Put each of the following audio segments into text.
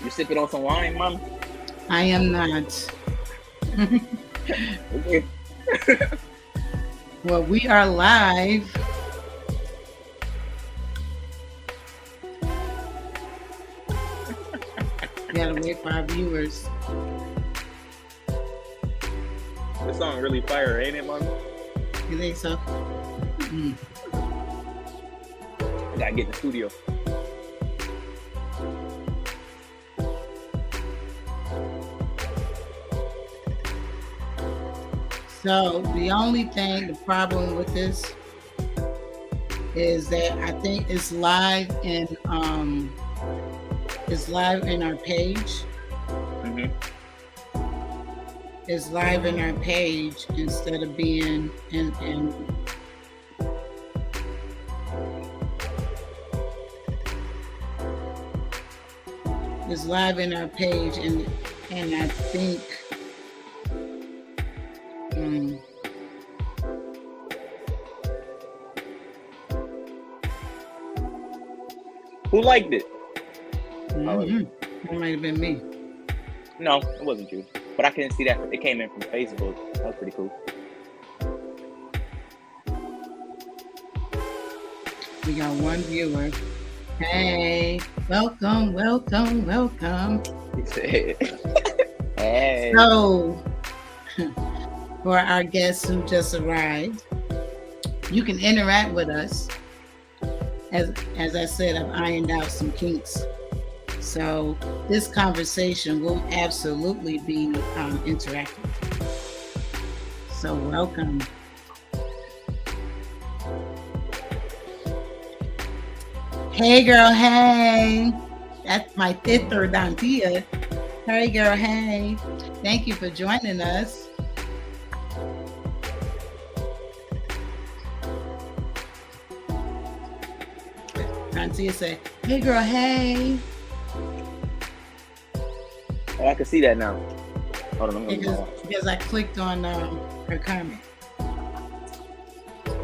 You sipping on some wine, mom? I am not. Okay. Well, we are live. We gotta wait for our viewers. This song really fire, ain't it, mom? You think so? Mm. I gotta get in the studio. So the problem with this is that I think it's live in our page. Mm-hmm. It's live in our page instead of being in it's live in our page and I think Who liked it? That might have been me. No, it wasn't you. But I couldn't see that. It came in from Facebook. That was pretty cool. We got one viewer. Hey, welcome. He said, hey. So, for our guests who just arrived, you can interact with us. As I said, I've ironed out some kinks. So this conversation will absolutely be interactive. So welcome. Hey girl, hey. That's my sister Dantia. Hey girl, hey. Thank you for joining us. Dantia said, hey girl, hey. Oh, I can see that now. Hold on, because I clicked on her comment.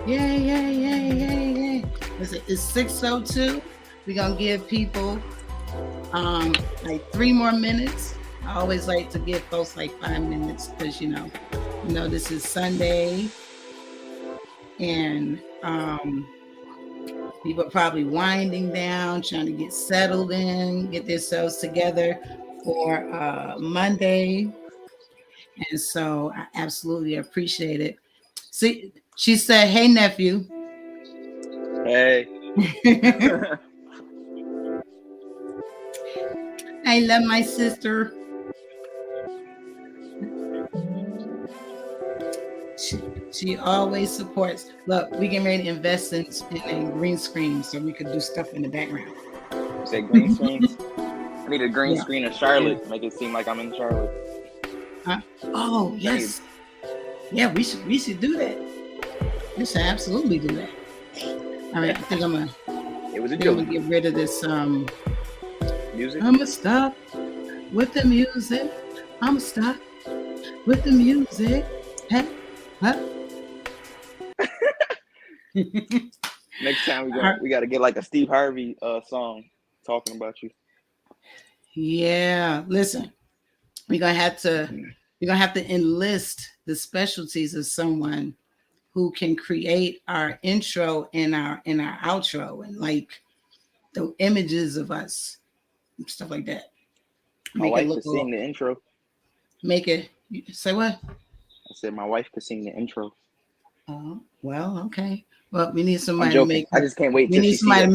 Yay. It's 6:02. We're going to give people like 3 more minutes. I always like to give folks like 5 minutes because, you know, this is Sunday. And people are probably winding down, trying to get settled in, get themselves together for Monday. And so I absolutely appreciate it. See, she said, hey, nephew. Hey. I love my sister. She always supports. Look, we getting ready to invest in green screen so we could do stuff in the background. You say green screens? I need a green screen in Charlotte. Make it seem like I'm in Charlotte. Oh, yes. Yeah, we should do that. We should absolutely do that. All right, I think I'm gonna get rid of this music. I'm gonna stop with the music. I'm gonna stop with the music. Hey, huh? Next time we got to get like a Steve Harvey song talking about you. Yeah, listen, we're gonna have to enlist the specialties of someone who can create our intro and our outro and like the images of us, stuff like that. My wife could sing the intro. Make it say what? I said my wife could sing the intro. Oh, well, okay. Well, we need somebody to make her, I just can't wait. We need somebody to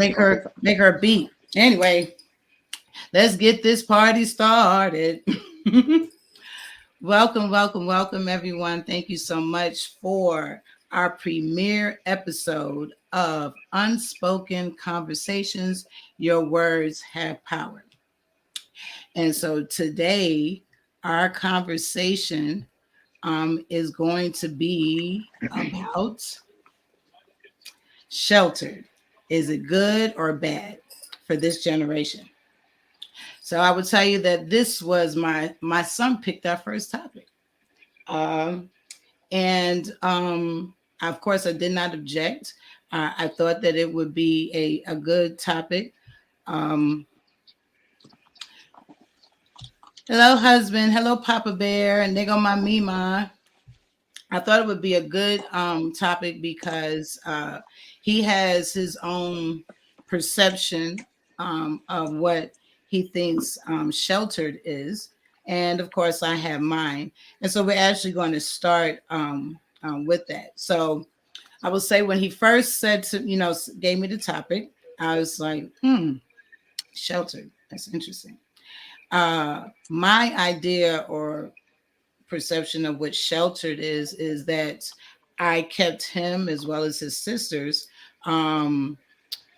make her beat. Anyway, let's get this party started. Welcome, everyone. Thank you so much for our premiere episode of Unspoken Conversations. Your words have power. And so today, our conversation is going to be about sheltered. Is it good or bad for this generation? So I would tell you that this was my son picked our first topic. Of course, I did not object. I thought that it would be a good topic. Hello, husband. Hello, Papa Bear. And there go my Mima. I thought it would be a good topic because he has his own perception of what he thinks sheltered is. And of course, I have mine. And so we're actually going to start with that. So I will say when he first said to, gave me the topic, I was like, sheltered. That's interesting. My idea or perception of what sheltered is that I kept him as well as his sisters um,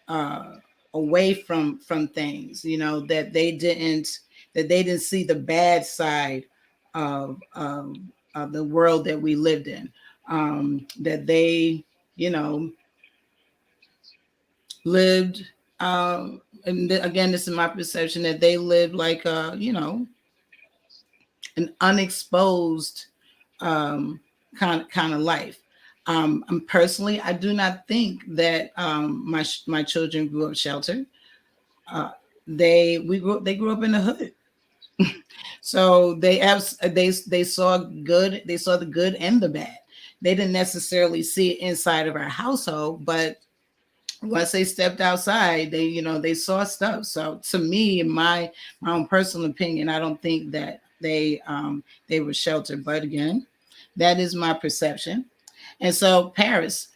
uh, away from things. That they didn't see the bad side of the world that we lived in. That they, you know, lived. And again, this is my perception that they lived like an unexposed kind of life. Personally, I do not think that my children grew up sheltered. Uh, they grew up in the hood, so they saw good. They saw the good and the bad. They didn't necessarily see it inside of our household, but once they stepped outside, they saw stuff. So to me, in my own personal opinion, I don't think that they were sheltered. But again, that is my perception. And so, Paris,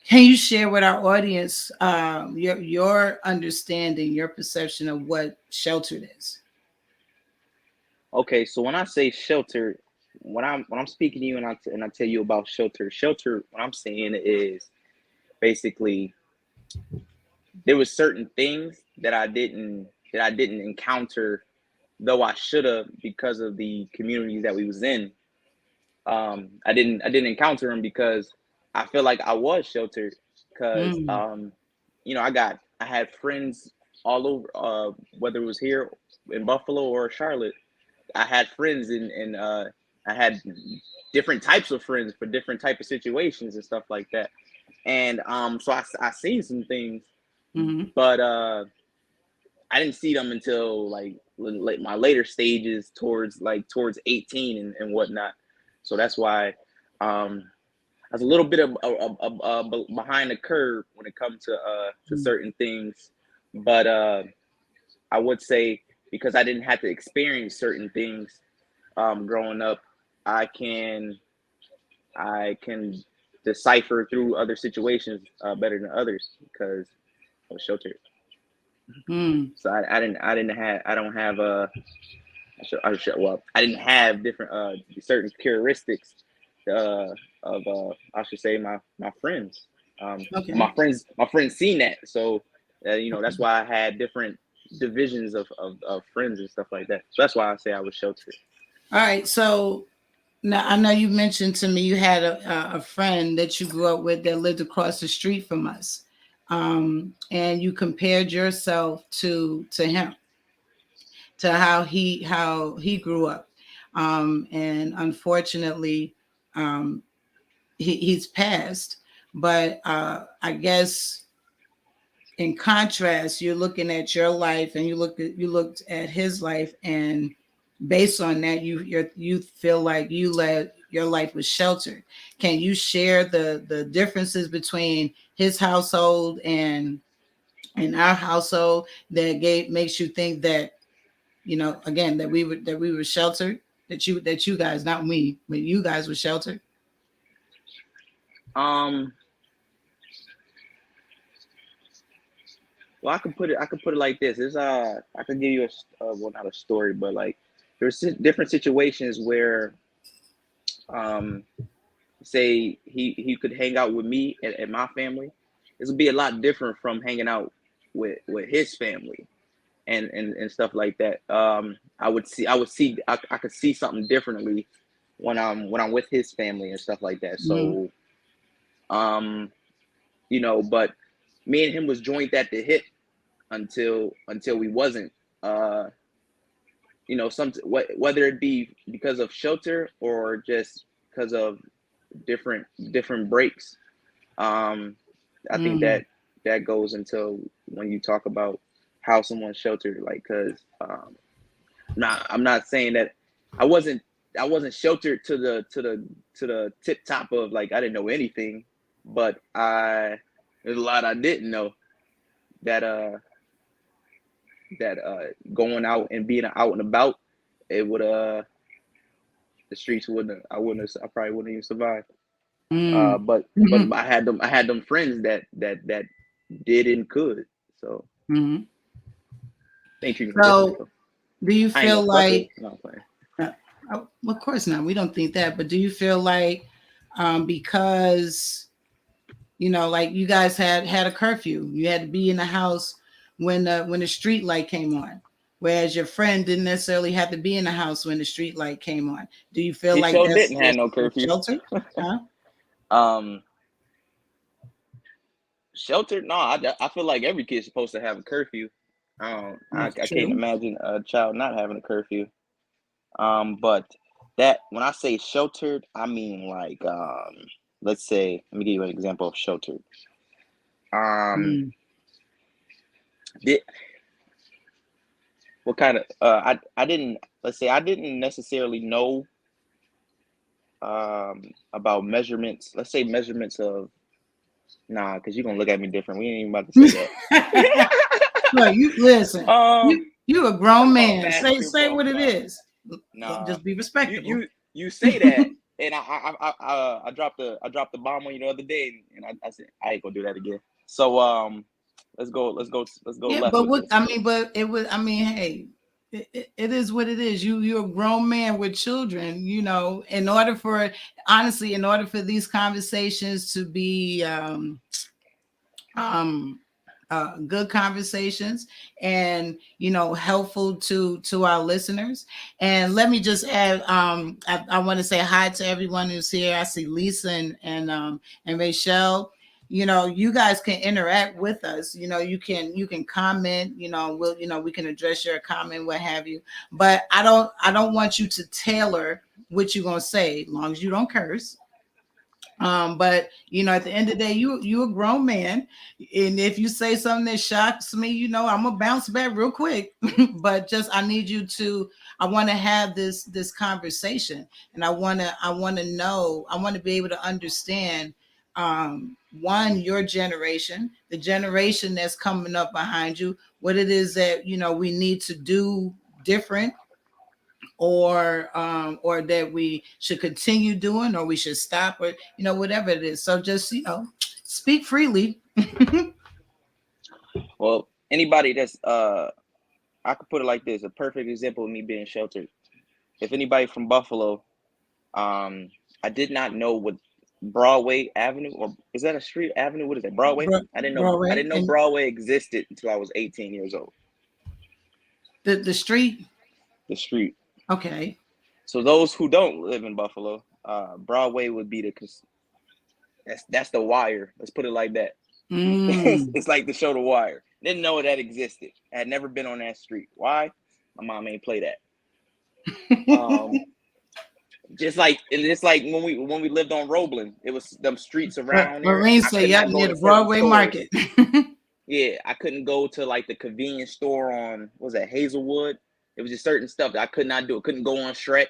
can you share with our audience your understanding, your perception of what sheltered is? Okay, so when I say shelter, when I'm speaking to you and I tell you about shelter, what I'm saying is basically there was certain things that I didn't encounter, though I should have because of the communities that we was in. I didn't encounter them because I feel like I was sheltered because Mm, I had friends all over, whether it was here in Buffalo or Charlotte. I had friends and I had different types of friends for different type of situations and stuff like that. And so I seen some things, mm-hmm, but I didn't see them until like my later stages towards 18 and whatnot. So that's why um I was a little bit of behind the curve when it comes to certain things, but I would say because I didn't have to experience certain things growing up, I can I can decipher through other situations better than others because I was sheltered. mm, So I don't have I didn't have different certain characteristics uh, of I should say my friends. okay. My friends seen that, so that's why I had different divisions of friends and stuff like that. So that's why I say I was sheltered. All right. So now I know you mentioned to me you had a friend that you grew up with that lived across the street from us, and you compared yourself to him, to how he grew up, and unfortunately, um, he's passed. But I guess in contrast, you're looking at your life and you looked at his life, and based on that, you feel like your life was sheltered. Can you share the differences between his household and our household that makes you think that, again, that we were sheltered, that you guys, not me, but you guys were sheltered? Um, well, I could put it like this. I could give you well, not a story, but like there's different situations where um say he could hang out with me at my family. This would be a lot different from hanging out with his family and stuff like that. I could see something differently when I'm with his family and stuff like that. Mm-hmm. So um but me and him was joined at the hip until we wasn't. Uh, whether it be because of shelter or just because of different breaks. Um, I think Mm-hmm. that goes into when you talk about how someone's sheltered, like because I'm not saying that I wasn't I wasn't sheltered to the tip top of like I didn't know anything, but I there's a lot I didn't know that going out and being out and about, it would the streets wouldn't I wouldn't have, I probably wouldn't even survive. Mm. But Hmm. I had them friends that did and could. So Hmm. they treated me different So, though. do you I ain't no feel sucker. like, No, I'm playing. uh, of course not, we don't think that, but do you feel like, because, like you guys had a curfew, you had to be in the house when the street light came on, whereas your friend didn't necessarily have to be in the house when the street light came on? Do you feel He like sure that's didn't have just no curfew. shelter? Huh? Um, Sheltered? No, I feel like every kid's supposed to have a curfew. That's I can't true. imagine a child not having a curfew. But that when I say sheltered, I mean like let's say let me give you an example of sheltered. Um, Mm. did what kind of I didn't let's say I didn't necessarily know about measurements. Let's say measurements of nah, because you're gonna look at me different. We ain't even about to say that. Look, you listen. um, You a talk grown about man. Say basketball. what it Nah, is. nah. Just be You respectable. you you say that, and I dropped the bomb on you the other day, and I said I ain't gonna do that again. So let's go Yeah, left but with what this. I mean, but it was. I mean, hey, it is what it is. You're a grown man with children. In order for honestly, in order for these conversations to be um good conversations, and helpful to our listeners. And let me just add, I want to say hi to everyone who's here. I see Lisa and Rachel. You guys can interact with us. You can comment. We can address your comment, what have you. But I don't want you to tailor what you're gonna say, as long as you don't curse. But at the end of the day, you a grown man, and if you say something that shocks me, I'm gonna bounce back real quick. But just I need you to. I want to have this conversation, and I want to know. I want to be able to understand. One, your generation, the generation that's coming up behind you, what it is that we need to do different, or that we should continue doing, or we should stop, or whatever it is. So just speak freely. Well, anybody that's I could put it like this: a perfect example of me being sheltered. If anybody from Buffalo, um, I did not know what Broadway Avenue or is that a street avenue? What is that? Broadway? I Broadway didn't know and Broadway existed until I was 18 years old. the street. The street. Okay. So those who don't live in Buffalo, Broadway would be that's the wire. Let's put it like that. Mm. It's like the show The Wire. Didn't know that existed. Had never been on that street. Why? My mom ain't play that. Um, just like when we lived on Roebling, it was them streets around there. Marine I say, could yep, not go near to the certain Broadway stores. Market. Yeah, I couldn't go to like the convenience store on what was that Hazelwood. It was just certain stuff that I could not do. I couldn't go on Shrek.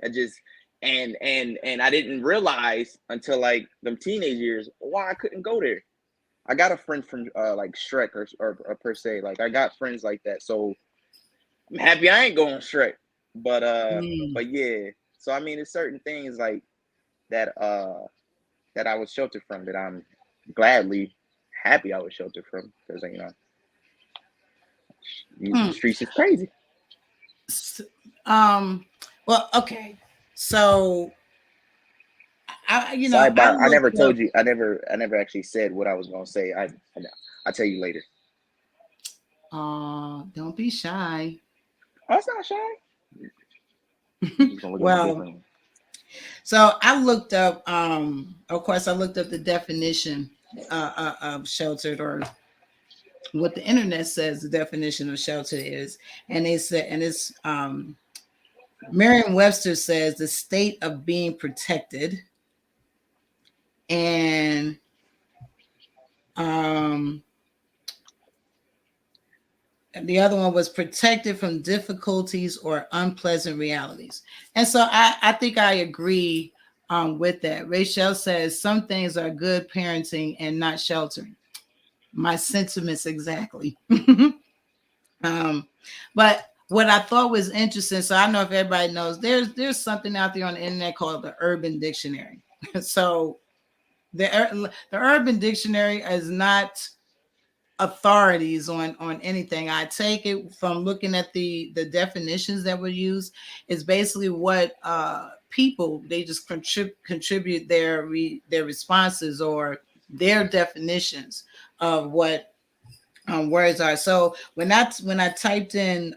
I just and I didn't realize until like them teenage years why I couldn't go there. I got a friend from like Shrek or per se. Like I got friends like that. So I'm happy I ain't going Shrek. But Mm. yeah. So I mean it's certain things like that that I was sheltered from that I'm gladly happy I was sheltered from because the Mm. streets is crazy. S- well, okay. So I Sidebar, I never looked told up. you I never actually said what I was gonna say. I'll tell you later. Don't be shy. Oh, it's not shy. You're just gonna look at me Well, differently. so I looked up, of course, I looked up the definition of sheltered, or what the internet says the definition of shelter is. And they said, and it's Merriam-Webster says the state of being protected, and um, And the other one was protected from difficulties or unpleasant realities. And so I think I agree with that. Rachel says some things are good parenting and not sheltering. My sentiments exactly. um, but what I thought was interesting, so I don't know if everybody knows, there's something out there on the internet called the Urban Dictionary. So the Urban Dictionary is not authorities on anything. I take it from looking at the definitions that were used. Is basically what people, they just contribute their responses or their definitions of what words are. So when I typed in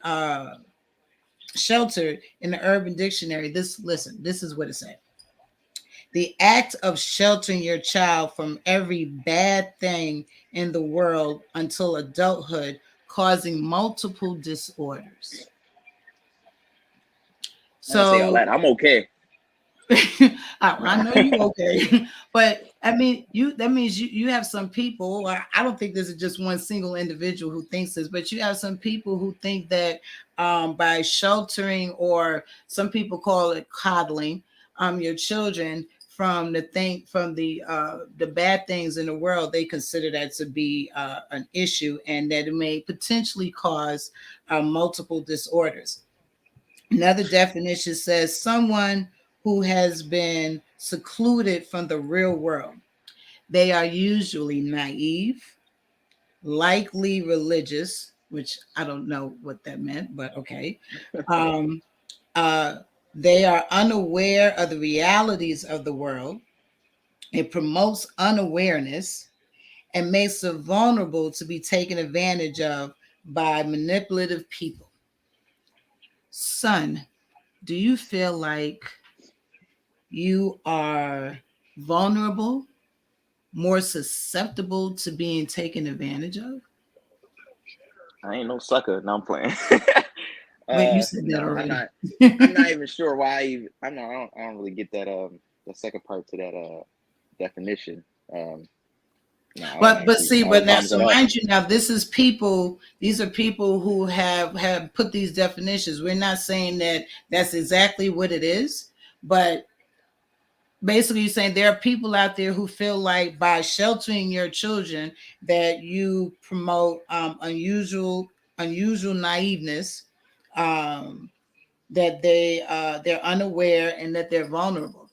shelter in the Urban Dictionary, this is what it said: the act of sheltering your child from every bad thing in the world until adulthood, causing multiple disorders. I didn't say all So that. I'm okay. I know you okay, but I mean, you that means you have some people. I don't think this is just one single individual who thinks this, but you have some people who think that by sheltering, or some people call it coddling, your children from the bad things in the world, they consider that to be an issue, and that it may potentially cause multiple disorders. Another definition says someone who has been secluded from the real world. They are usually naive, likely religious, which I don't know what that meant, but okay. Um, uh, they are unaware of the realities of the world. It promotes unawareness and makes them vulnerable to be taken advantage of by manipulative people. Son, do you feel like you are vulnerable, more susceptible to being taken advantage of? I ain't no sucker. No, I'm playing. Wait, you said No, that I'm already. not. I'm not even sure why. I'm not. I don't really get that. The second part to that definition. No, I don't But actually see, have but now, problems so at all. mind you, now this is people. These are people who have put these definitions. We're not saying that that's exactly what it is, but basically you're saying there are people out there who feel like by sheltering your children that you promote unusual naiveness, um, that they're unaware and that they're vulnerable.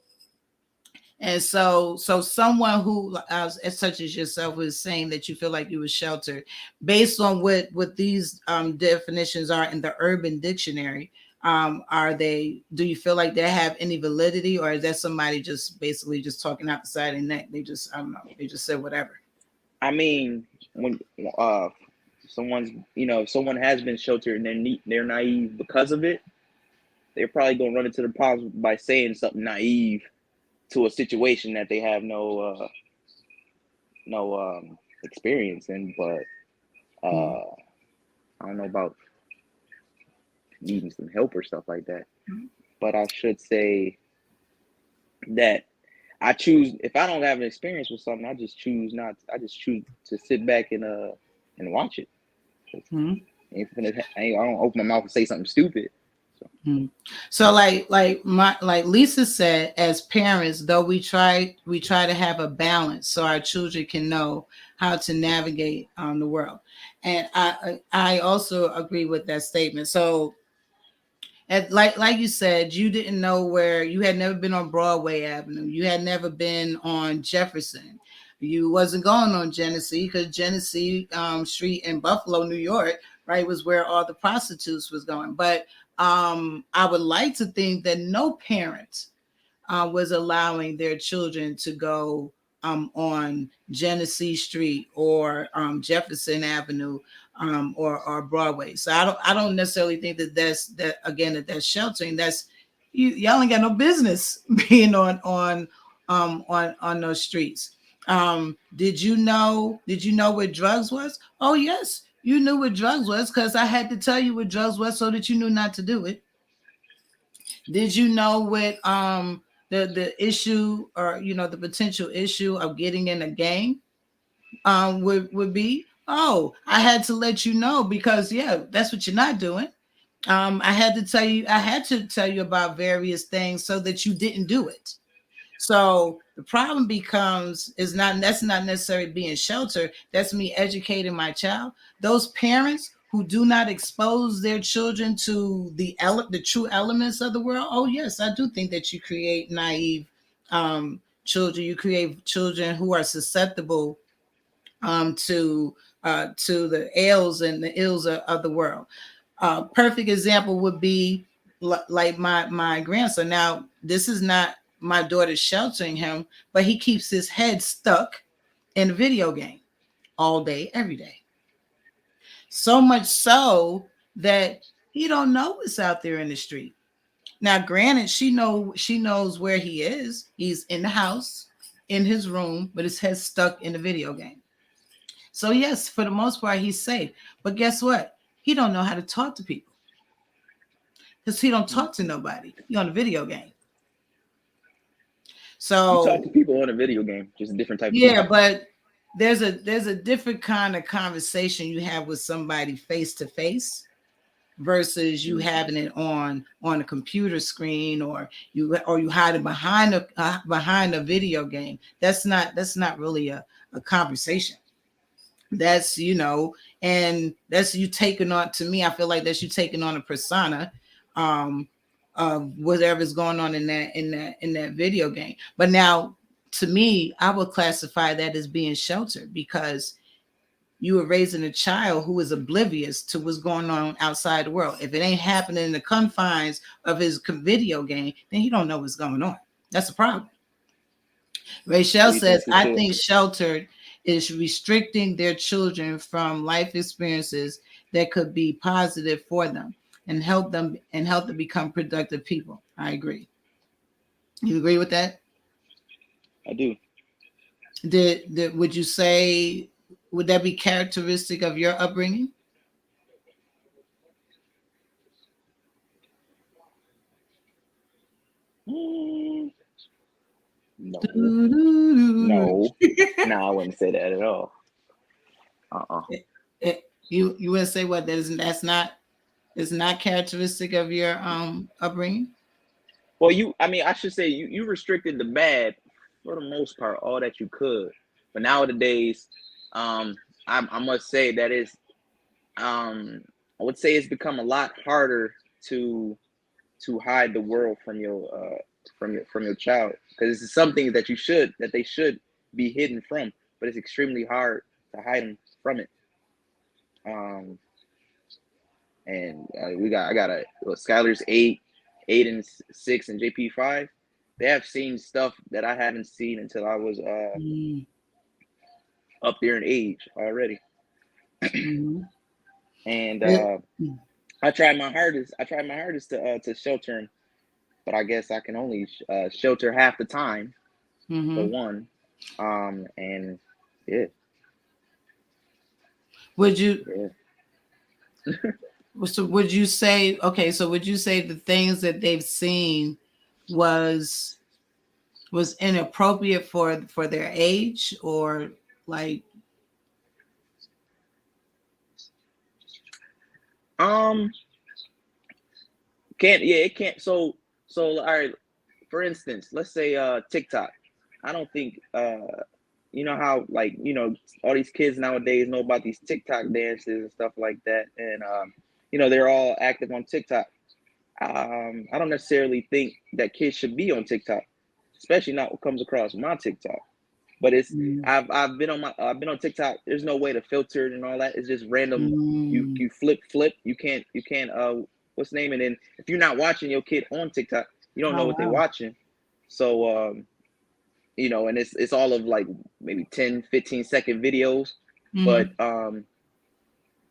And so someone who, as such as yourself, was saying that you feel like you were sheltered, based on what these definitions are in the Urban Dictionary. Are they? Do you feel like they have any validity, or is that somebody just basically just talking out the side of their neck? They just, I don't know. They just said whatever. I mean, when someone's, if someone has been sheltered and they're naive because of it, they're probably gonna run into the problems by saying something naive to a situation that they have no experience in. But Mm-hmm. I don't know about needing some help or stuff like that. But I should say that I choose, if I don't have an experience with something, I just choose not. I just choose to sit back and watch it. Mm-hmm. I don't open my mouth and say something stupid. So Mm. So like Lisa said, as parents, though we try to have a balance so our children can know how to navigate the world, and I also agree with that statement. So like you said, you didn't know where, you had never been on Broadway Avenue, you had never been on Jefferson, you wasn't going on Genesee, because Genesee Street in Buffalo, New York, right, was where all the prostitutes was going. But I would like to think that no parent was allowing their children to go on Genesee Street or Jefferson Avenue, or Broadway. So I don't necessarily think that that's sheltering. That's y'all ain't got no business being on those streets. Did you know what drugs was? Oh yes, you knew what drugs was because I had to tell you what drugs was so that you knew not to do it. Did you know what the issue, or the potential issue of getting in a gang would be? Oh, I had to let you know because yeah, that's what you're not doing. I had to tell you about various things so that you didn't do it. So the problem becomes is not that's not necessarily being sheltered. That's me educating my child. Those parents who do not expose their children to the true elements of the world. Oh yes, I do think that you create naive children. You create children who are susceptible to the ails and the ills of the world. Perfect example would be like my grandson. Now, this is not my daughter sheltering him, but he keeps his head stuck in a video game all day, every day. So much so that he don't know what's out there in the street. Now, granted, she knows where he is. He's in the house, in his room, but his head's stuck in the video game. So yes, for the most part, he's safe. But guess what? He don't know how to talk to people because he don't talk to nobody. He on a video game. You talk to So people on a video game, just different type of yeah, people. but there's a different kind of conversation you have with somebody face to face versus you Mm-hmm. having it on a computer screen or you hiding behind a video game. That's not really a conversation. That's and that's you taking on, to me I feel like that's you taking on a persona um of whatever's going on in that video game. But now, to me, I would classify that as being sheltered because you were raising a child who is oblivious to what's going on outside the world. If it ain't happening in the confines of his video game, then he don't know what's going on. That's a problem. So Rachel you says, think it's I still think sheltered is restricting their children from life experiences that could be positive for them and help them become productive people. I agree. You agree with that? I do. Did would you say would that be characteristic of your upbringing? Mm, no, Doo-doo-doo-doo. no, no, I wouldn't say that at all. Uh-uh. You wouldn't say what that is that's not is not characteristic of your upbringing? Well, I mean, I should say you restricted the bad for the most part, all that you could. But nowadays, um, I must say that is, I would say it's become a lot harder to hide the world from your child, because it's some things that they should be hidden from, but it's extremely hard to hide them from it. Um, and I got Skylar's 8, and 6, and JP 5. They have seen stuff that I haven't seen until I was Mm-hmm. up there in age already. Mm-hmm. And I tried my hardest to shelter him, but I guess I can only shelter half the time for Mm-hmm. one. And yeah, Would you yeah. so would you say okay, so would you say the things that they've seen was was inappropriate for their age or like Um, can't, yeah, it can't. So all right. For instance, let's say TikTok. I don't think you know how, like, all these kids nowadays know about these TikTok dances and stuff like that, and they're all active on TikTok. I don't necessarily think that kids should be on TikTok, especially not what comes across my TikTok. But it's mm, I've been on TikTok. There's no way to filter it and all that. It's just random. mm, You flip. You can't what's the name? And then if you're not watching your kid on TikTok, you don't know oh what they're wow. watching. So and it's all of like maybe 10, 15-second videos. But Mm-hmm.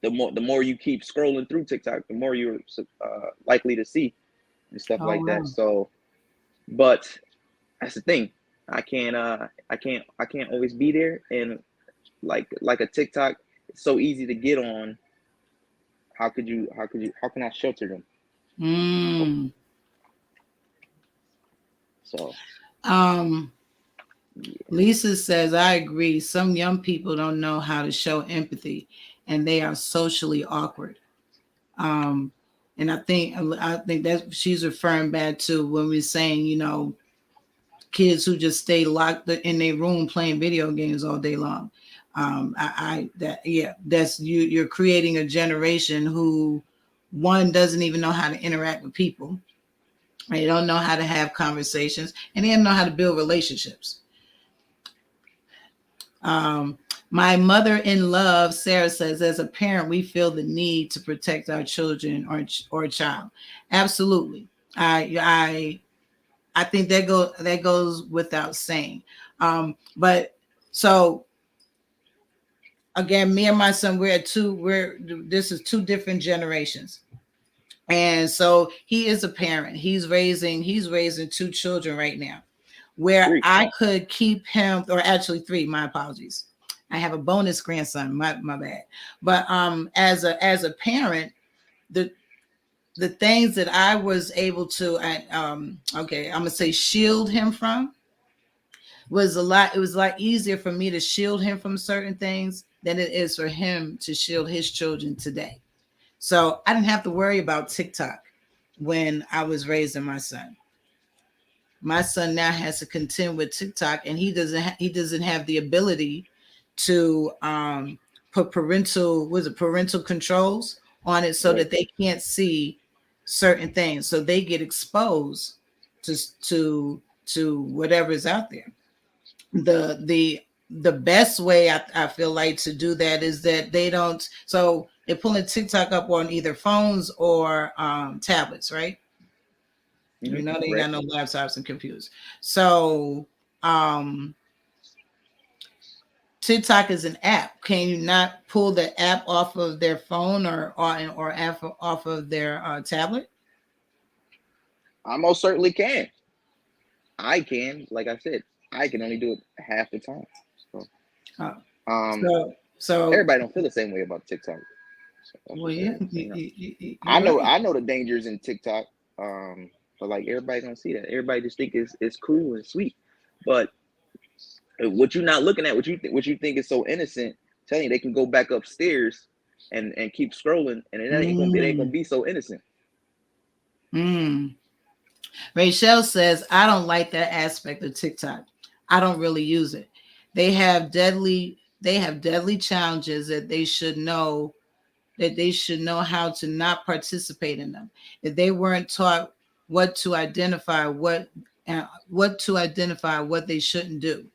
the more you keep scrolling through TikTok, the more you're likely to see and stuff Oh like that. wow. So, but that's the thing. I can't always be there, and like a TikTok, it's so easy to get on. How can I shelter them? Mm. So Um Lisa says, I agree. Some young people don't know how to show empathy and they are socially awkward. Um, and I think that she's referring back to when we're saying, kids who just stay locked in their room playing video games all day long. That's you're creating a generation who one doesn't even know how to interact with people. They don't know how to have conversations and they don't know how to build relationships. Um, my mother in love, Sarah says, as a parent, we feel the need to protect our children or child. Absolutely. I think that goes without saying. But so again, me and my son, we're this is two different generations. And so he is a parent. He's raising two children right now. Where Three. I could keep him, or actually three, my apologies. I have a bonus grandson, my bad. But as a parent, the the things that I was able to okay, I'm gonna say shield him from it was a lot easier for me to shield him from certain things than it is for him to shield his children today. So I didn't have to worry about TikTok when I was raising my son. My son now has to contend with TikTok, and he doesn't have the ability to put parental controls on it so Right. that they can't see certain things, so they get exposed to to whatever is out there. The best way I feel like to do that is that they don't, so they're pulling TikTok up on either phones or tablets, right? They Right. got no laptops and computers. So um TikTok is an app. Can you not pull the app off of their phone or app off of their tablet? I most certainly can. I can. Like I said, I can only do it half the time. So, Uh, um, so everybody don't feel the same way about TikTok. So that's well, just yeah, it. So, I you're know. right. I know the dangers in TikTok. But like everybody don't see that. Everybody just think it's cool and sweet. But what you're not looking at, what you think is so innocent, telling you they can go back upstairs and keep scrolling, and it ain't gonna Mm, be so innocent. mm. Rachel says, I don't like that aspect of TikTok. I don't really use it. They have deadly challenges that they should know how to not participate in them. If they weren't taught what to identify what they shouldn't do.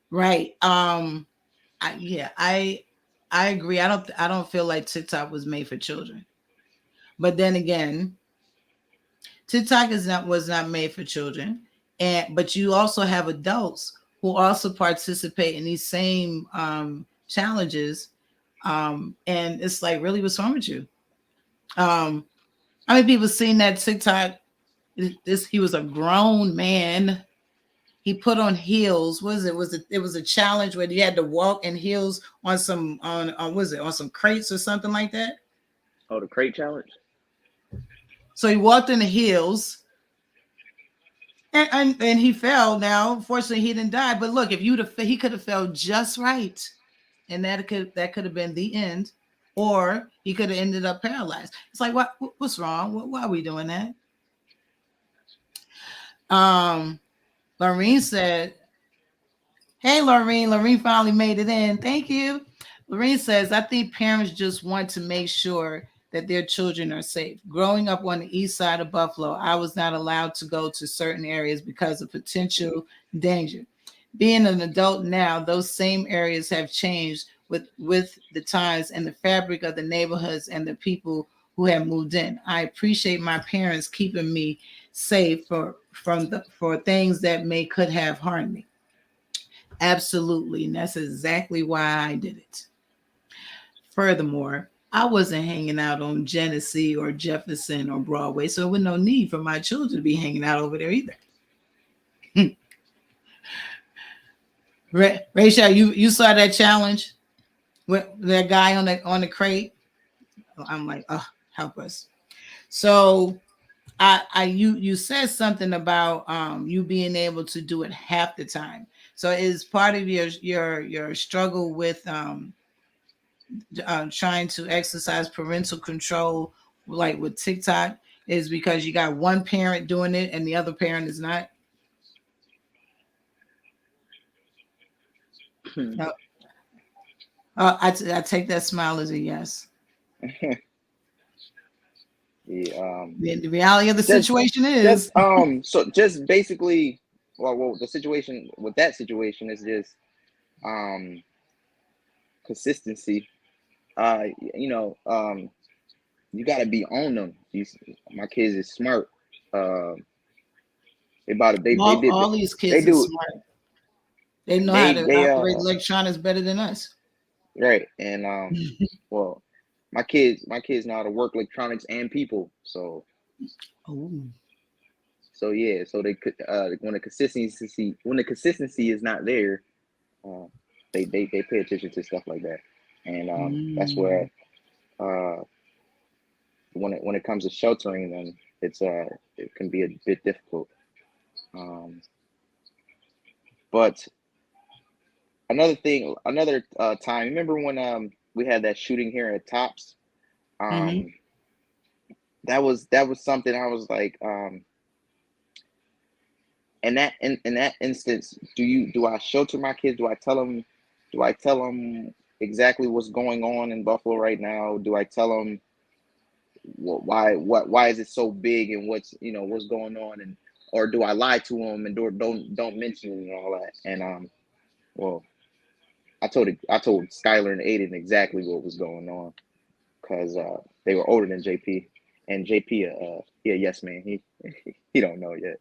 Right. I agree. I don't feel like TikTok was made for children. But then again, TikTok was not made for children, and but you also have adults who also participate in these same challenges, and it's like, really, what's wrong with you? Um, how many people seen that TikTok? This He was a grown man. He put on heels. What was it? Was a challenge where you had to walk in heels on some on was it on some crates or something like that? Oh, the crate challenge. So he walked in the heels and he fell. Now, fortunately, he didn't die. But look, if he could have fell just right, and that could have been the end, or he could have ended up paralyzed. It's like, what's wrong? Why are we doing that? Um, Lorene said, "Hey, Lorene. Lorene finally made it in. Thank you." Lorene says, "I think parents just want to make sure that their children are safe. Growing up on the east side of Buffalo, I was not allowed to go to certain areas because of potential danger. Being an adult now, those same areas have changed with the times and the fabric of the neighborhoods and the people who have moved in. I appreciate my parents keeping me safe for things that may could have harmed me. Absolutely, and that's exactly why I did it. Furthermore, I wasn't hanging out on Genesee or Jefferson or Broadway, so there was no need for my children to be hanging out over there either." Rachel, you saw that challenge with that guy on the crate? I'm like, oh, help us. So you said something about you being able to do it half the time. So is part of your struggle with trying to exercise parental control, like with TikTok, is because you got one parent doing it and the other parent is not? Uh, I take that smile as a yes. Yeah, The reality of the just situation just is, so just basically, well, the situation with that situation is just um consistency. You know, you got to be on them. My kids is smart. Uh, about it, all these they kids are do smart. They know how to they operate electronics better than us. right. And well, my kids know how to work electronics and people. Oh. So yeah, so they could when the consistency is not there, uh, they pay attention to stuff like that, and that's Mm. where uh, when it comes to sheltering them, it can be a bit difficult. Um, but another time, remember when we had that shooting here at Tops? Hmm. Um, that was something I was like, in that instance, do I shelter my kids? Do I tell them exactly what's going on in Buffalo right now? Do I tell them why is it so big and what's going on, and or do I lie to them and don't mention it and all that? And well, I told Skylar and Aiden exactly what was going on because they were older than JP, and JP yeah, yes man, he don't know yet.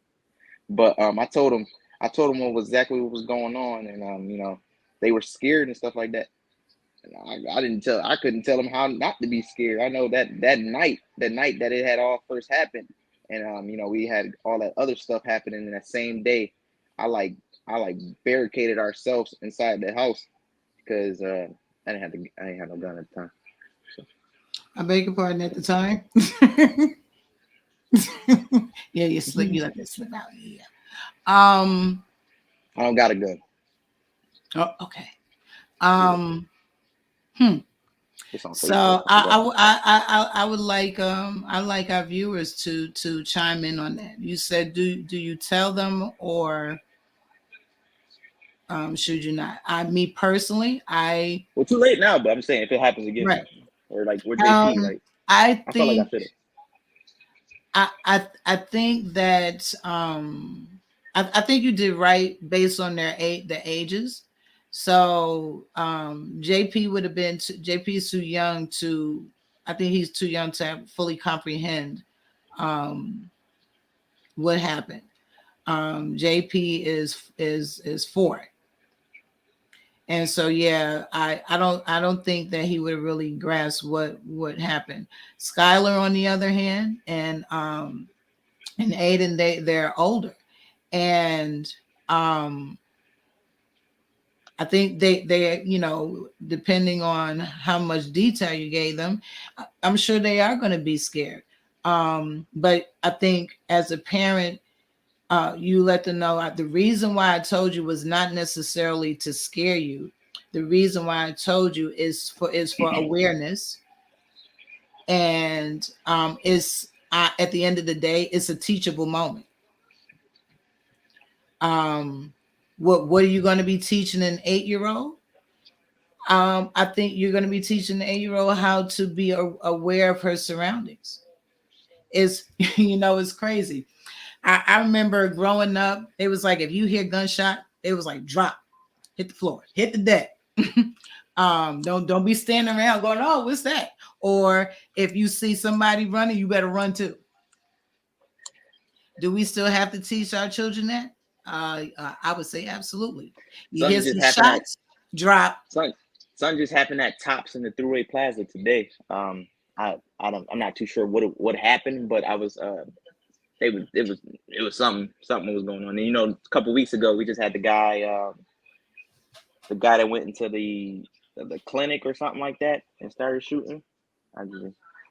But I told them exactly what was going on, and they were scared and stuff like that. And I couldn't tell them how not to be scared. I know that night that it had all first happened, and we had all that other stuff happening in that same day. I like I like barricaded ourselves inside the house because I didn't have no gun at the time. So I beg your pardon at the time. Yeah, you slip. You let that slip out. Yeah. Um. I don't got a gun. Oh, okay. Yeah, Um. Hmm. it's on Facebook. So I forgot. I would like I like our viewers to chime in on that. You said do you tell them or should you not? I me personally I Well, too late now, but I'm saying if it happens right. again, or like with JP, like I I felt like I think should have. I think that I think you did right based on the ages. So JP would have been JP is too young to, I think he's too young to fully comprehend um what happened. JP is 4. And so yeah, I don't think that he would really grasp what happened. Skylar on the other hand and Aiden, they're older, and um, I think they depending on how much detail you gave them, I'm sure they are going to be scared. But I think as a parent, you let them know the reason why I told you was not necessarily to scare you. The reason why I told you is for awareness, and it's at the end of the day, it's a teachable moment. Um, what are you going to be teaching an 8-year-old? I think you're going to be teaching the 8-year-old how to be aware of her surroundings. It's it's crazy. I remember growing up, it was like if you hear gunshot, it was like drop, hit the floor, hit the deck. Don't be standing around going, oh, what's that? Or if you see somebody running, you better run too. Do we still have to teach our children that? I would say absolutely. You hear Something just some happened at shots, drop. something, something just happened at Tops in the Thruway Plaza today. I'm not too sure what happened, but I was it was something was going on. And a couple weeks ago we just had the guy that went into the clinic or something like that and started shooting. I just,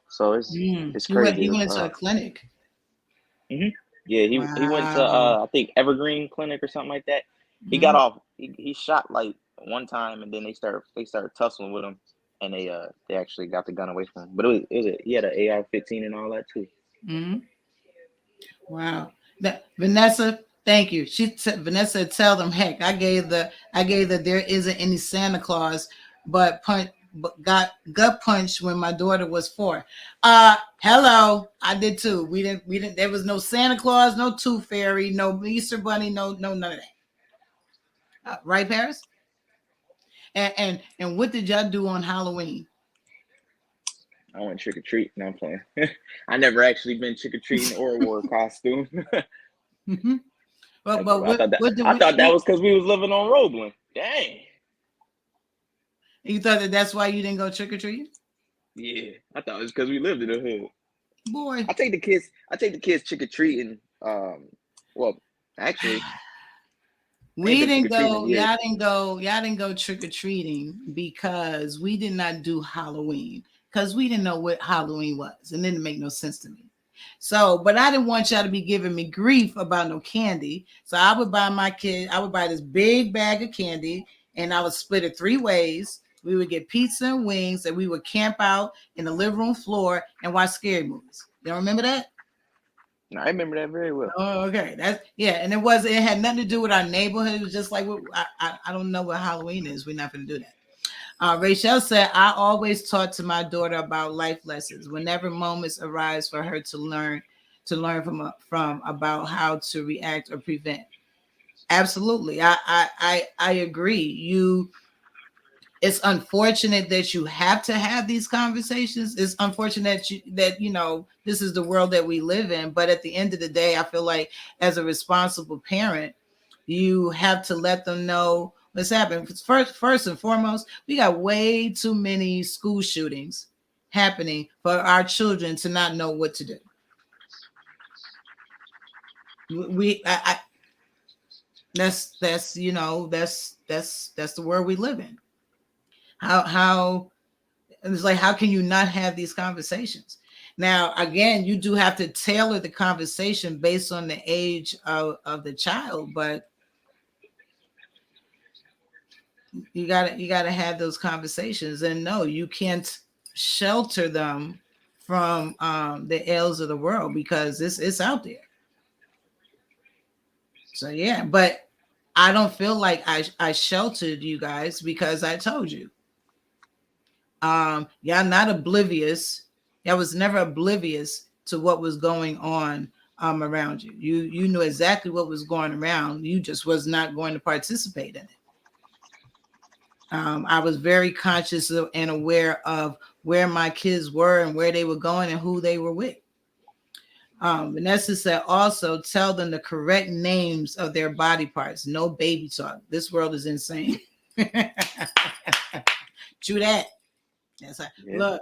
so Mm. it's He went crazy. into a clinic. Hmm. Yeah, he went to Wow. I think Evergreen Clinic or something like that. He got Mhm. off. He shot like one time, and then they started tussling with him, and they actually got the gun away from him. But he had an AR-15 and all that too. Mhm. Wow. That Vanessa, thank you. She said Vanessa tell them, heck, I gave the there isn't any Santa Claus, but got gut punched when my daughter was 4. Hello. I did too. We didn't there was no Santa Claus, no Tooth Fairy, no Easter Bunny, no none of that. Right, Paris? And what did y'all do on Halloween? I went trick or treat. No, I'm playing. I never actually been trick or treating or wore a costume. Mm-hmm. But Like, but what did I we thought that was because we was living on Roebling. Dang. you thought that that's why you didn't go trick or treating? Yeah, I thought it was because we lived in the hood. Boy, I take the kids trick or treating. Well, actually, I ain't we been trick didn't or treating in go, years. y'all didn't go trick or treating because we did not do Halloween because we didn't know what Halloween was and it didn't make no sense to me. So, but I didn't want y'all to be giving me grief about no candy. So I would buy this big bag of candy and I would split it 3 ways. We would get pizza and wings and we would camp out in the living room floor and watch scary movies. You don't remember that? No, I remember that very well. Oh, okay. That's yeah, and it had nothing to do with our neighborhood. It was just like I don't know what Halloween is. We're not going to do that. Rachel said, "I always taught to my daughter about life lessons. Whenever moments arise for her to learn from about how to react or prevent." Absolutely, I agree. It's unfortunate that you have to have these conversations. It's unfortunate that you know this is the world that we live in. But at the end of the day, I feel like as a responsible parent, you have to let them know what's happening. First and foremost, we got way too many school shootings happening for our children to not know what to do. I that's you know that's the world we live in. How it's like how can you not have these conversations? Now again, you do have to tailor the conversation based on the age of the child, but you gotta have those conversations. And no, you can't shelter them from the ills of the world because it's out there. So yeah, but I don't feel like I sheltered you guys because I told you. Y'all not oblivious. Y'all was never oblivious to what was going on around you. You knew exactly what was going around. You just was not going to participate in it. I was very conscious of, and aware of where my kids were and where they were going and who they were with. Vanessa said also tell them the correct names of their body parts. No baby talk. This world is insane. True that. That's like, Yeah. look,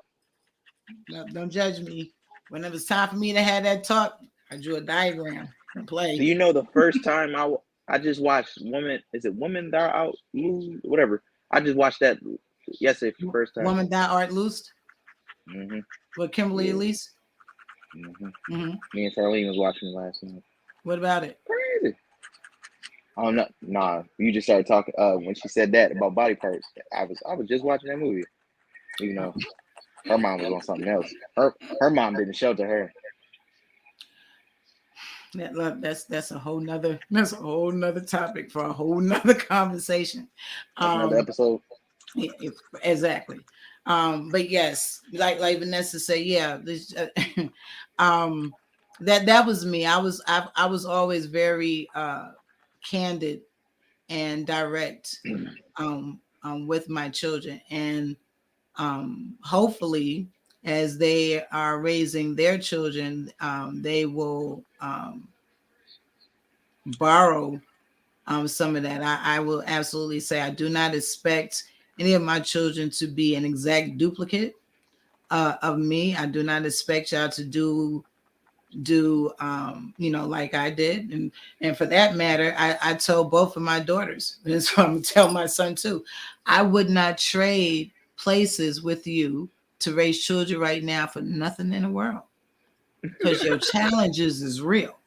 no, don't judge me. When it was time for me to have that talk, I drew a diagram and Do play. you know the first time I just watched Woman? Is it Woman Thou Out Lose? Whatever. I just watched that yesterday for the first time. Woman Thou Art Loosed Hmm. with Kimberly Yeah. Elise. Hmm. Mm-hmm. Me and Charlene was watching it last night. What about it? Crazy. Oh no, nah. You just started talking when she said that about body parts. I was just watching that movie. You Oh, know, her mom was on something else. Her mom didn't shelter her. that's a whole nother topic for a whole nother conversation. That's another Um, episode. yeah, exactly. But yes, like Vanessa said, yeah, this, um, that was me. I was always very candid and direct with my children, and hopefully, as they are raising their children, they will borrow some of that. I will absolutely say I do not expect any of my children to be an exact duplicate of me. I do not expect y'all to do like I did, and for that matter, I told both of my daughters, and so I'm gonna tell my son too. I would not trade places with you to raise children right now for nothing in the world because your challenges is real.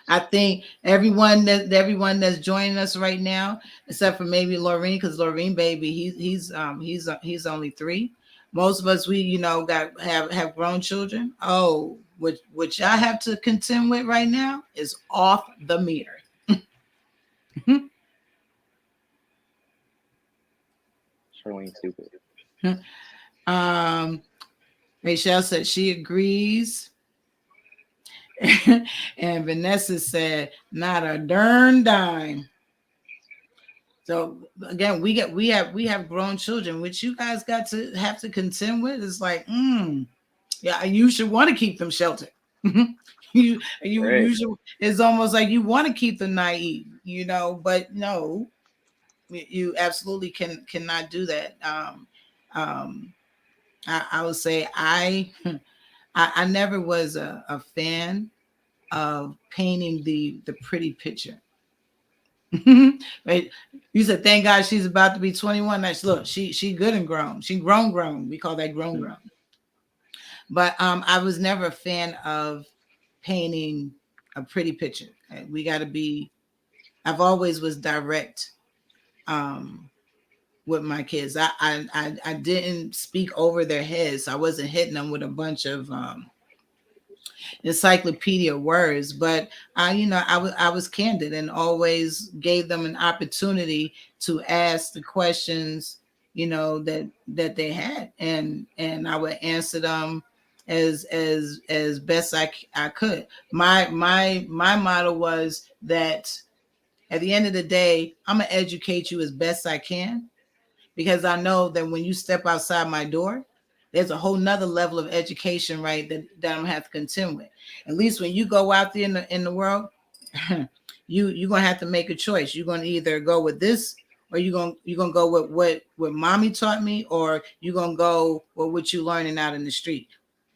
I think everyone that's joining us right now, except for maybe Laureen, because Laureen baby, he's only 3. Most of us, we got have grown children. Oh, which I have to contend with right now is off the meter. Charlene stupid. um, Rachel said she agrees. And Vanessa said, not a darn dime. So again, we have grown children, which you guys got to have to contend with. It's like, yeah, you should want to keep them sheltered. You Right. should. It's almost like you want to keep them naive, but no, you absolutely cannot do that. Um, I would say I never was a fan of painting the pretty picture. Right? You said, thank God she's about to be 21. That's look, she good and grown. She grown. We call that grown. But I was never a fan of painting a pretty picture. We got to be. I've always was direct um, with my kids. I didn't speak over their heads. I wasn't hitting them with a bunch of encyclopedia words, but I was candid and always gave them an opportunity to ask the questions that they had, and I would answer them as best I could. My motto was that at the end of the day, I'm gonna educate you as best I can, because I know that when you step outside my door, there's a whole nother level of education, right? That I'm gonna have to contend with. At least when you go out there in the world, you're gonna have to make a choice. You're gonna either go with this, or you're gonna go with what mommy taught me, or you're gonna go with what you learning out in the street.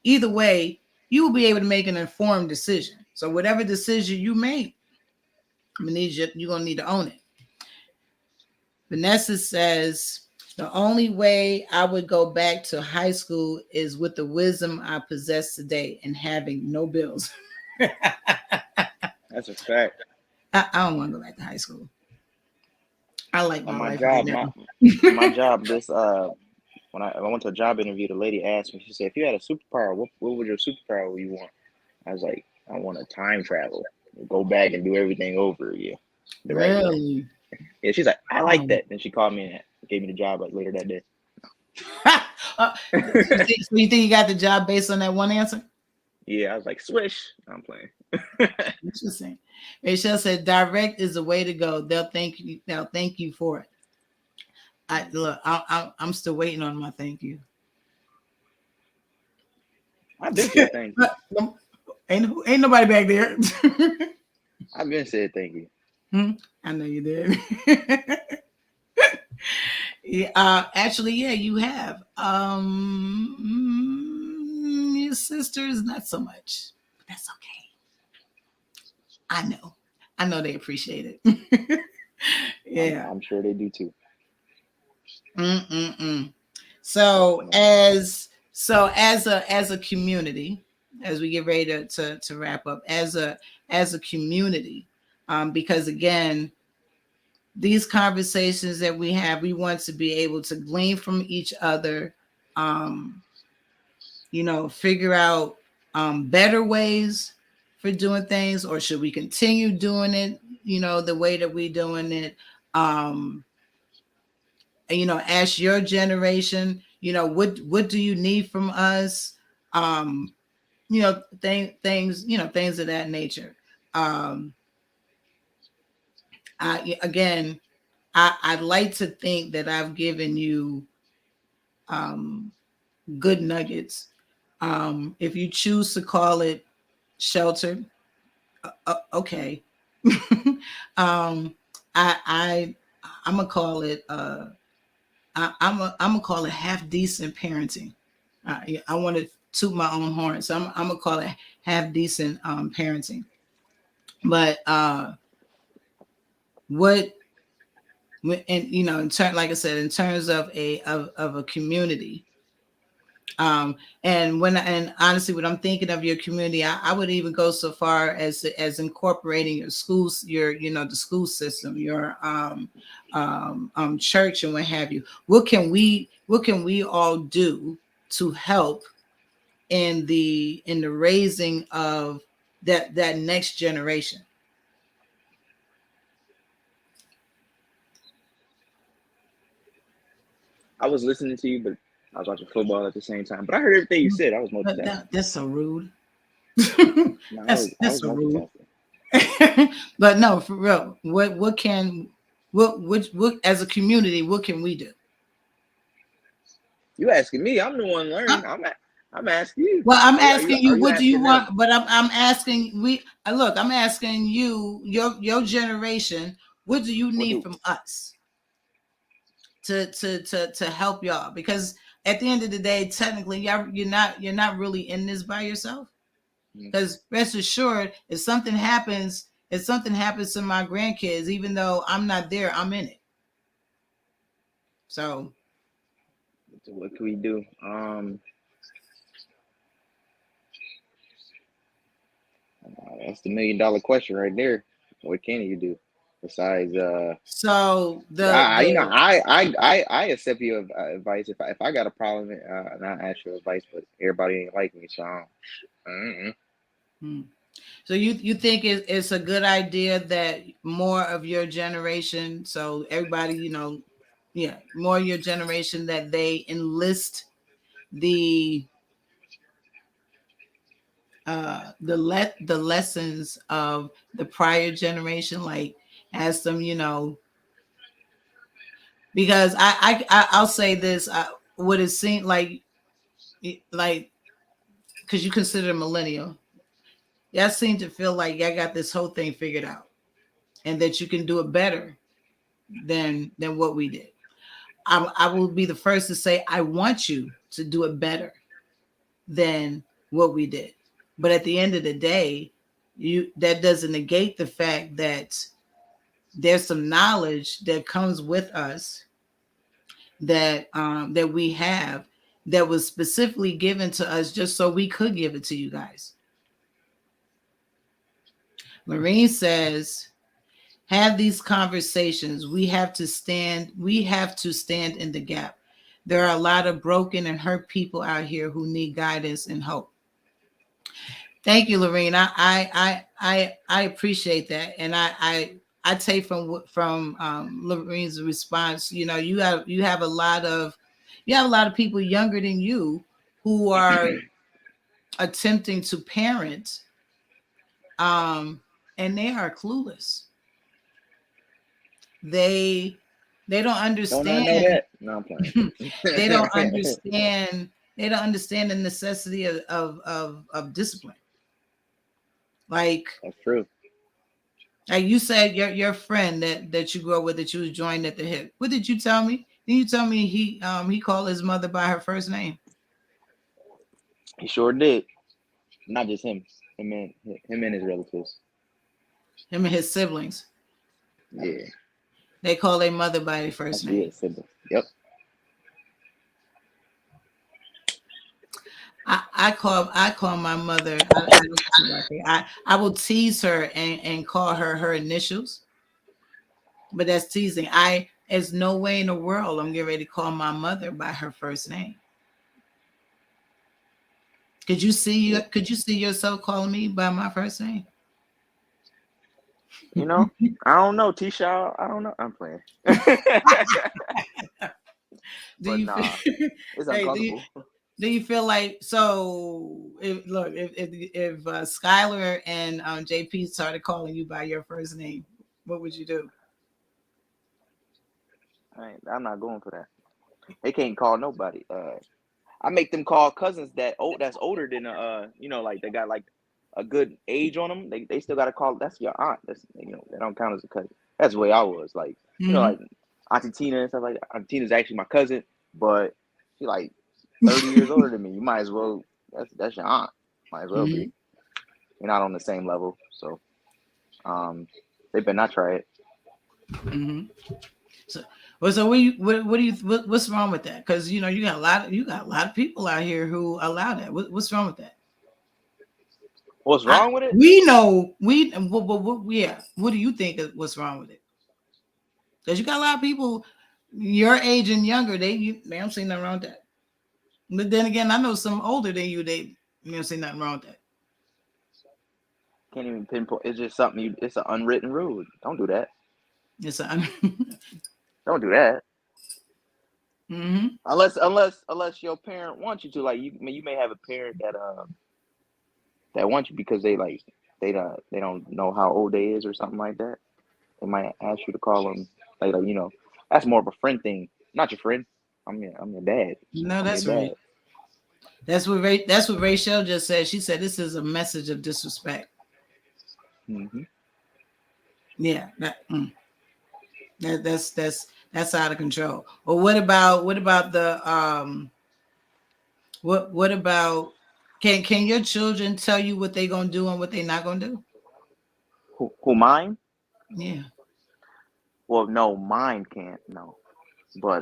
Either way, you will be able to make an informed decision. So whatever decision you make, you're gonna need to own it. Vanessa says, the only way I would go back to high school is with the wisdom I possess today and having no bills. That's a fact. I don't want to go back to high school. I like On my my life right job, now. my job, this when I went to a job interview, the lady asked me, she said, if you had a superpower, what would your superpower you want? I was like, I want to time travel, go back and do everything over again, the right way. Really? Yeah, she's like, I like Um, that. Then she called me and gave me the job like later that day. so you think you got the job based on that one answer? Yeah, I was like, swish. I'm playing. Interesting. Rachel said, direct is the way to go. They'll thank you for it. I look. I'm still waiting on my thank you. I've been said thank you. Ain't nobody back there. I've been said thank you. I know you did. Yeah, actually, yeah, you have. Your sisters, not so much, but that's okay. I know. I know they appreciate it. Yeah. I'm sure they do too. Mm-mm-mm. So Definitely. as a community, as we get ready to wrap up, as a community, because again, these conversations that we have, we want to be able to glean from each other, um, figure out better ways for doing things, or should we continue doing it, the way that we're doing it. Um, ask your generation, what do you need from us? Things of that nature. Um, again, I'd like to think that I've given you um, good nuggets. If you choose to call it sheltered, okay. um, I I'm gonna call it I'm gonna call it half decent parenting. Yeah, I want to toot my own horn, so I'm gonna call it half decent parenting. But what and in turn, like I said, in terms of a community, And honestly, when I'm thinking of your community, I would even go so far as incorporating your schools, the school system, your church, and what have you. What can we all do to help in the raising of that next generation? I was listening to you, but I was watching football at the same time. But I heard everything you said. I was But multitasking. that's so rude. No, I was That's so rude. multitasking. But no, for real. What as a community, what can we do? You asking me? I'm the one learning. I'm asking you. Well, I'm Are you asking are you, you what do you asking them? want? But I'm asking look, I'm asking you, your generation, what do you What need do from us to help y'all? Because at the end of the day, technically, you're not really in this by yourself. mm, Because rest assured, if something happens to my grandkids, even though I'm not there, I'm in it. So what can we do? That's the $1 million question right there. What can you do besides so I you know the I accept your advice if I got a problem and I ask your advice, but everybody ain't like me, so hmm. So you think it's a good idea that more of your generation, so everybody, yeah, more of your generation, that they enlist the the lessons of the prior generation, like ask them, because I'll say this, what it seemed like because you consider a millennial, y'all seem to feel like y'all got this whole thing figured out and that you can do it better than what we did. I will be the first to say I want you to do it better than what we did. But at the end of the day, that doesn't negate the fact that there's some knowledge that comes with us that we have, that was specifically given to us just so we could give it to you guys. Lorene says, have these conversations. We have to stand in the gap. There are a lot of broken and hurt people out here who need guidance and hope. Thank you, Lorene. I appreciate that, and I take from Lorene's response. You have a lot of people younger than you who are attempting to parent, um, and they are clueless. They they don't don't I know understand. that? No, I'm playing. they don't understand. They don't understand the necessity of discipline. Like That's true. you said, your friend that you grew up with, that you was joined at the hip. What did you tell me? Did you tell me he called his mother by her first name? He sure did. Not just him. Him and his relatives. Him and his siblings, Yeah, they call their mother by their first that's name. real simple. Yep. I call my mother. I don't care about that. I will tease her and call her initials, but that's teasing. There's no way in the world I'm getting ready to call my mother by her first name. Yeah. Could you see yourself calling me by my first name? You know, I don't know, T-Shaw. I don't know. I'm playing. Do But you feel nah, it's hey, uncomfortable. do you feel like, so if Skylar and JP started calling you by your first name, what would you do? I'm not going for that. They can't call nobody. I make them call cousins that's older than like they got like a good age on them. They still got to call. That's your aunt. They don't count as a cousin. That's the way I was. Like Hmm. like Auntie Tina and stuff like that. Auntie Tina's actually my cousin, but she like 30 years older than me. You might as well. That's your aunt. Might as well Hmm. be. You're not on the same level, so um, they better not try it. Hmm. So, Well, so what do you what's wrong with that? Because you got a lot of people out here who allow that. What's wrong with that? What's wrong with it? We know yeah. What do you think of what's wrong with it? Because you got a lot of people your age and younger. They don't see nothing wrong with that. But then again, I know some older than you. They don't see nothing wrong with that. Can't even pinpoint. It's just something. It's an unwritten rule. Don't do that. It's a Don't do that. hmm Unless your parent wants you to. Like you may have a parent that wants you because they don't know how old they is or something like that. They might ask you to call them later. That's more of a friend thing. Not your friend. I'm your dad. No, I'm your that's right. dad. That's what Rachel just said. She said this is a message of disrespect. Hmm. Yeah, that's out of control. Well, what about the what about can your children tell you what they gonna do and what they not gonna do? Who mine? Yeah. Well, no, mine can't. No, but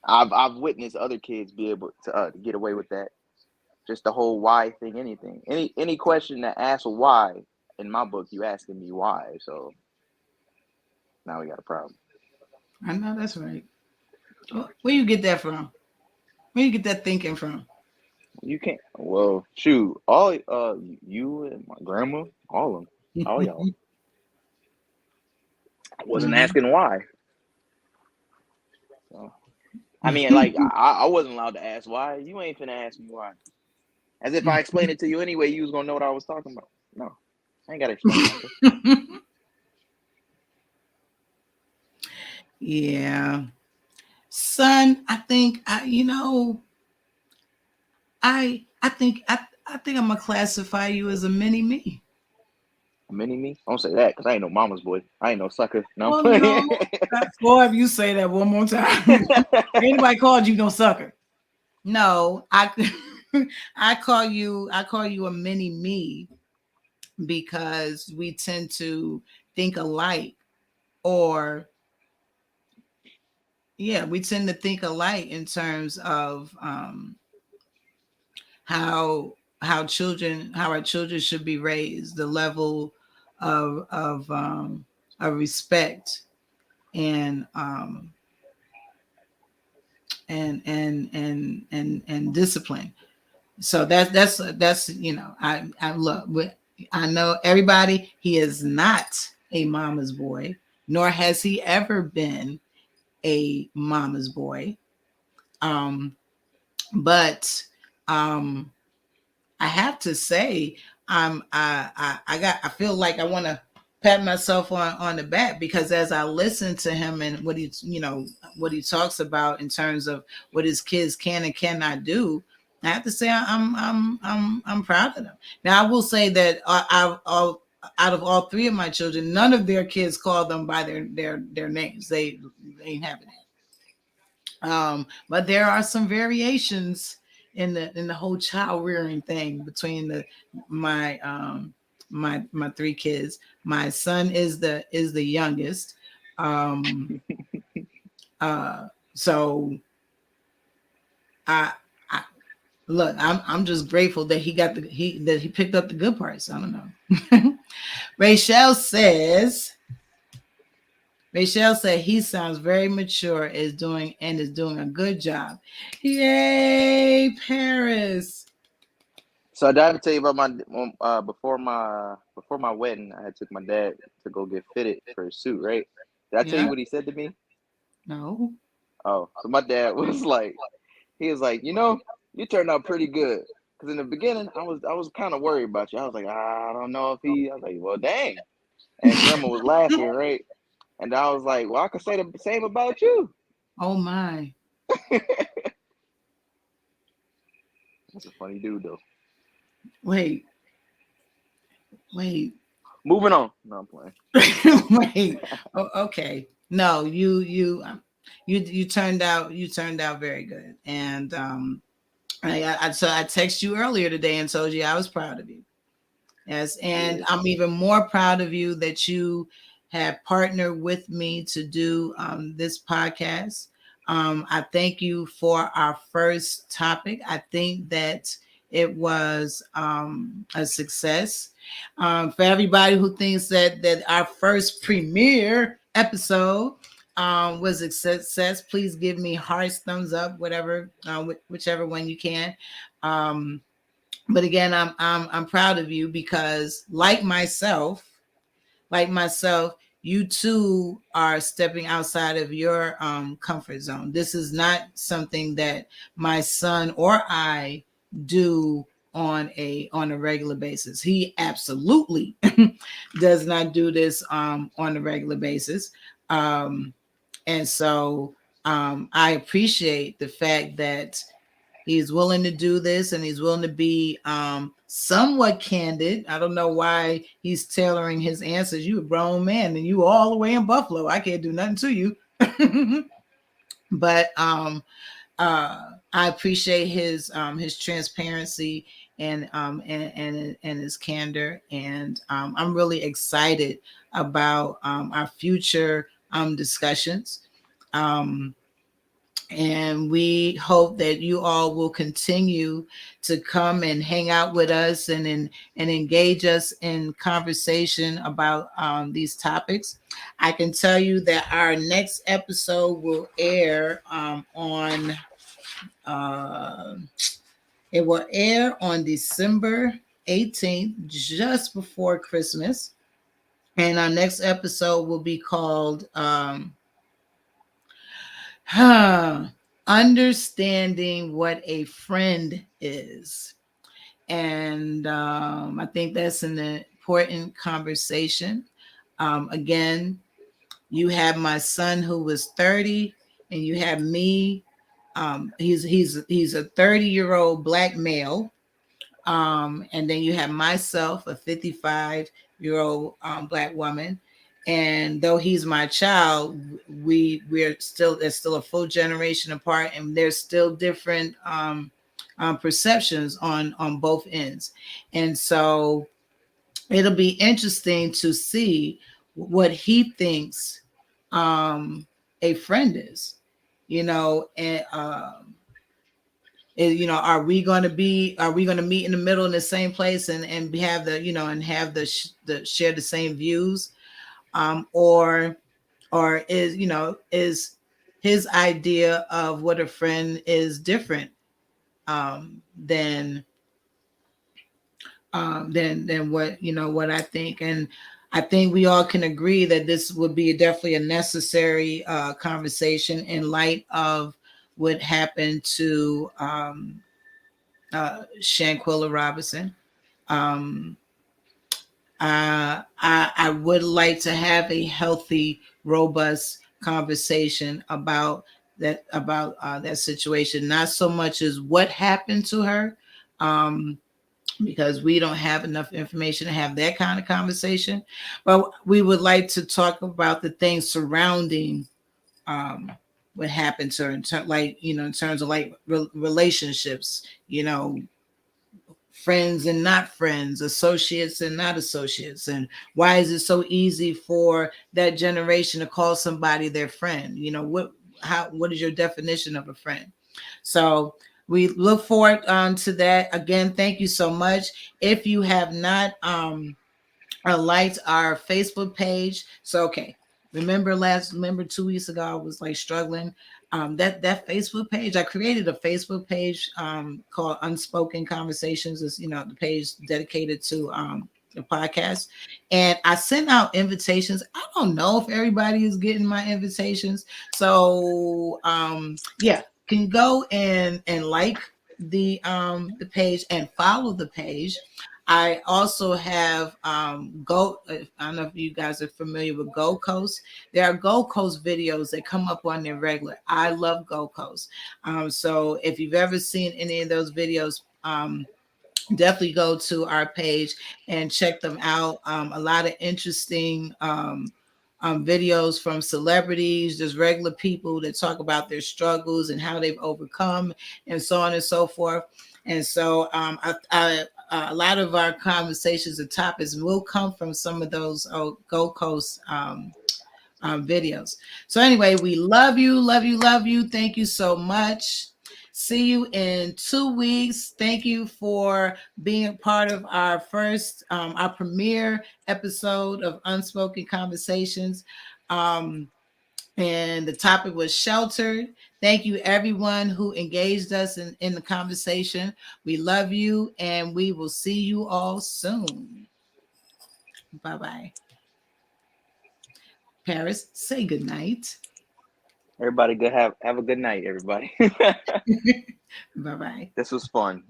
I've witnessed other kids be able to get away with that. Just the whole why thing. Anything. Any question that asks why. In my book, you asking me why. So now we got a problem. I know that's right. Where you get that from? Where you get that thinking from? You can't. Well, shoot, all you and my grandma, all of them, all y'all. I wasn't Mhm. asking why. So, I mean, like I wasn't allowed to ask why. You ain't finna ask me why. As if I explained it to you anyway, you was gonna know what I was talking about. No, I ain't gotta explain nothing. Yeah, son. I think I'm gonna classify you as a mini me. A mini me? Don't say that, cause I ain't no mama's boy. I ain't no sucker. No, I'm Well, playing. no. Boy, if you say that one more time, anybody called you no sucker. No, I call you a mini me because we tend to think alike, or yeah, we tend to think alike in terms of how our children should be raised, the level of respect and and discipline. So that's I look, I know everybody. He is not a mama's boy, nor has he ever been a mama's boy. Um, but um, I have to say, I feel like I want to pat myself on the back, because as I listen to him and what he talks about in terms of what his kids can and cannot do, I have to say I'm proud of them. Now I will say that out of all three of my children, none of their kids call them by their names. They ain't having that. But there are some variations in the whole child rearing thing between my three kids. My son is the youngest. Um, so I, I look, I'm just grateful that he picked up the good parts. I don't know. Rachel says Rachel said he sounds very mature, is doing a good job. Yay, Paris. So did I ever tell you about my before my wedding? I had took my dad to go get fitted for his suit. Right? Did I tell you Yeah. what he said to me? No. Oh, so my dad was like, he was like, you turned out pretty good. Because in the beginning, I was kind of worried about you. I was like, I don't know if he. I was like, well, dang. And Grandma was laughing, right? And I was like, well, I could say the same about you. Oh my. That's a funny dude, though. Wait. Wait. Moving on. No, I'm playing. Wait. Oh, okay. No, you turned out very good. And so I texted you earlier today and told you I was proud of you. Yes, and Yeah. I'm even more proud of you that you have partnered with me to do this podcast. I thank you for our first topic. I think that it was a success. For everybody who thinks that our first premiere episode was a success, please give me hearts, thumbs up, whatever, whichever one you can. Um, but again, I'm proud of you because, like myself, you too are stepping outside of your comfort zone. This is not something that my son or I do on a regular basis. He absolutely does not do this on a regular basis. Um, and so I appreciate the fact that he's willing to do this and he's willing to be somewhat candid. I don't know why he's tailoring his answers. You a grown man and you all the way in Buffalo. I can't do nothing to you. But I appreciate his transparency and his candor, and I'm really excited about our future discussions. Um, and we hope that you all will continue to come and hang out with us and engage us in conversation about these topics. I can tell you that our next episode will air on uh, it will air on December 18th, just before Christmas. And our next episode will be called understanding what a friend is. And I think that's an important conversation. Again, you have my son who was 30, and you have me. He's a 30-year-old black male, and then you have myself, a 55-year-old black woman. And though he's my child, we're still there's still a full generation apart, and there's still different perceptions on both ends. And so it'll be interesting to see what he thinks a friend is, and are we going to meet in the middle in the same place and have the share the same views, or is his idea of what a friend is different than than what I think. And I think we all can agree that this would be definitely a necessary conversation in light of what happened to Shanquilla Robinson. Um, I would like to have a healthy, robust conversation about that situation. Not so much as what happened to her, because we don't have enough information to have that kind of conversation. But we would like to talk about the things surrounding um, what happened to her, in terms of like relationships, friends and not friends, associates and not associates, and why is it so easy for that generation to call somebody their friend? What is your definition of a friend? So we look forward to that. Again, thank you so much. If you have not liked our Facebook page, so okay. Remember 2 weeks ago I was like struggling. That Facebook page, I created a Facebook page called Unspoken Conversations. Is the page dedicated to the podcast, and I sent out invitations. I don't know if everybody is getting my invitations, so yeah, can go and like the page and follow the page. I also have Go. I don't know if you guys are familiar with Gold Coast. There are Gold Coast videos that come up on there regular. I love Gold Coast. So if you've ever seen any of those videos, definitely go to our page and check them out. A lot of interesting videos from celebrities, just regular people that talk about their struggles and how they've overcome, and so on and so forth. And so a lot of our conversations and topics will come from some of those Gold Coast videos. So anyway, we love you, love you, love you. Thank you so much. See you in 2 weeks. Thank you for being part of our our premiere episode of Unspoken Conversations. Um, and the topic was sheltered. Thank you, everyone who engaged us in the conversation. We love you, and we will see you all soon. Bye bye. Paris, say good night. Everybody, good have a good night, everybody. Bye bye. This was fun.